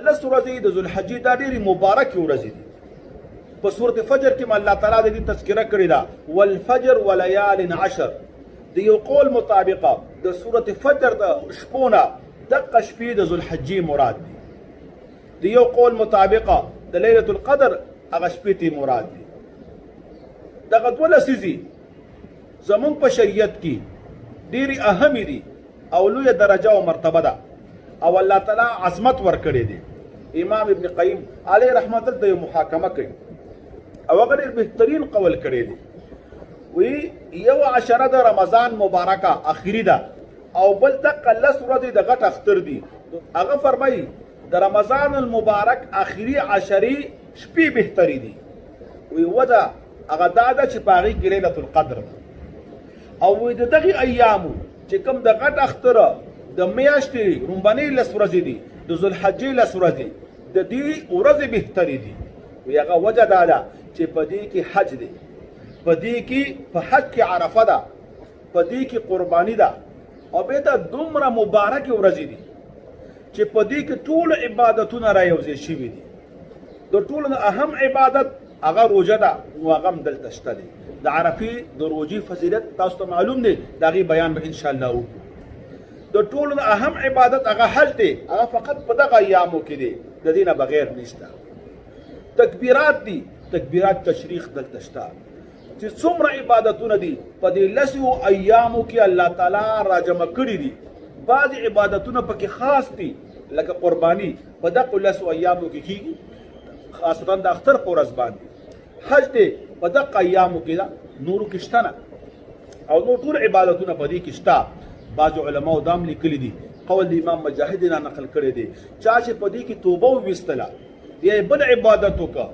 لس ورځې د ذوالحجې دا ډېرې مبارکې ورځې دي. په سورت فجر کې الله تعالی د دې تذکره کړې ده، والفجر وليال عشر. د یو قول مطابقه د سورت فجر د شپو نه دغه شپې د ذوالحجې مراد دي. د یو قول مطابقه د لیلة القدر هغه شپې ته مراد دي. دغه دوه لسیزې زمونږ په شریعت کې ډېرې اهمې دي او لویه درجه او مرتبه ده او الله تعالی عظمت ورکړی دی. امام ابن قیم علیه رحمت الله یو محاکمه کوي او هغه ډېر بهترین قول کړی دی. وی یو عشره د رمضان مبارکه اخري ده او بل دغه لس ورځې د غټ اختر دي. هغه فرمایي د رمضان المبارک اخري عشرې شپې بهتري دي. وی وجه هغه دا ده چې په هغې کې لیلة القدر ده او وی د دغې ایامو چې کوم د غټ اختره د میاشتې لومبنۍ لس ورځې دي د ذوالحجې لس ورځې د دې ورځې بهترې دي. وی هغه وجه دا ده چې په دې کې حج دی، په دې کې په حج کې عرفه ده، په دې کې قرباني ده او بیا دا دومره مبارکې ورځې دي چې په دې کې ټول عبادتونه را یوځای شوي دي. د ټولو نه اهم عبادت هغه روژه ده نو هغه هم دلته شته دی. د عرفې د روژې فضیلت تاسو ته معلوم دی، د هغې بیان به انشاءالله وکړو. د ټولو نه اهم عبادت هغه حج دی، هغه فقط په دغه ایامو کې دی، د دې نه بغیر نشته. تکبیرات دي، تکبیرات تشریق دلته شته چې څومره عبادتونه دي په دې لسو ایامو کې الله تعالی راجمع کړي دي. بعضې عبادتونه پکې خاص دي لکه قرباني په دغو لسو ایامو کې کېږي، خاصتا د اختر په ورځ باندې. حج دی په دغه ایامو کې ده، نورو کې شته نه او نور ټول عبادتونه په دې کې شته. بعضو علماو دا هم لیکلي دي، قول د امام مجاهد نه نقل کړی دی، چا چې په دې کې توبه وویستله یا بل عبادت وکړه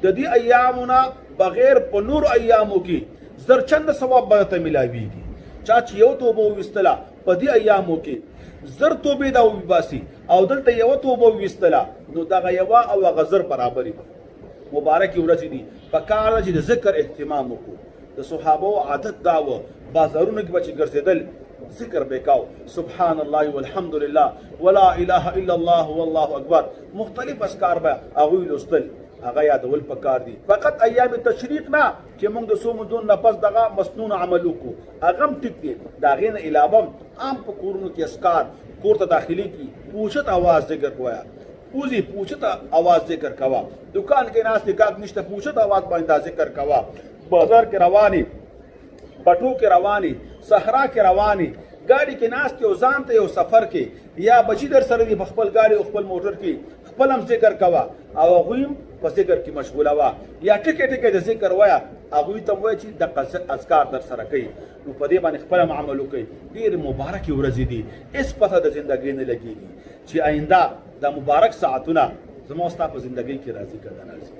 د دې ایامو نه بغیر په نور ایامو کې زر چند ثواب به ته میلاویږي. چا چې یو توبه وویستله په دې ایامو کې زر توبې دا وباسي او دلته یوه توبه وویستله نو دغه یوه او هغه زر برابرې دي. مبارکې ورځې دي، په کار ده چې د ذکر اهتمام وکړو. د صحابو عادت دا وه بازارونو کې به چې ګرځېدل ذکر به کاو، سبحان الله والحمد لله ولا اله الا الله والله اکبر، مختلف اذکار به هغوی لوستل، هغه یادول پکار دي. فقط ایام تشریق نه چې موږ د څو مودون نه پس دغه مسنون عمل وکړو هغه هم ټیک دی. د هغې نه علاوه عام په کورونو کې اذکار کور ته داخلي کړي، پوچت آواز ذکر کوه، اوزي پوچت آواز ذکر کوه، دکان کې ناست کاک نشته پوچت آواز باندې دا ذکر کوه، بازار کې رواني، پټو کې رواني، صحرا کې رواني، ګاډي کې ناست یو ځان ته یو سفر کې یا بچي در سره دي په خپل ګاډي او خپل موټر کې خپل هم ذکر کوه او هغوی هم په ذکر کې مشغوله وه یا ټکې ټکې د ذکر وایه هغوی ته وایه چې دغه اذکار در سره کوي. نو په دې باندې خپل هم عمل وکوي. ډېرې مبارکې ورځې دي، هېڅ پته د زندګۍ نه لګېږي چې آینده دا مبارک ساعتونه زما ستا په زندګۍ کې راځي که نه راځي.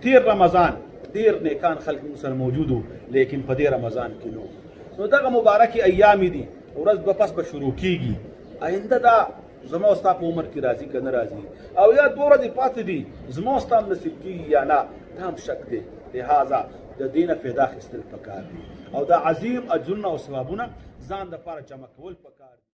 تېر رمضان ډېر نیکان خلک موږ سره موجود وو لیکن په دې رمضان کې نو دغه مبارکې ایامې دي، ورځ به پس به شروع کېږي. آینده دا زما ستا په عمر کې راځي که نه راځي او یا دوه ورځې پاتې دي زما ستا هم نصیب کېږي یا نه، دا هم شک دی. لهذا د دې نه فایده اخیستل پکار دي او دا عظیم اجرونه او ثوابونه ځان دپاره جمع کول پکار دي.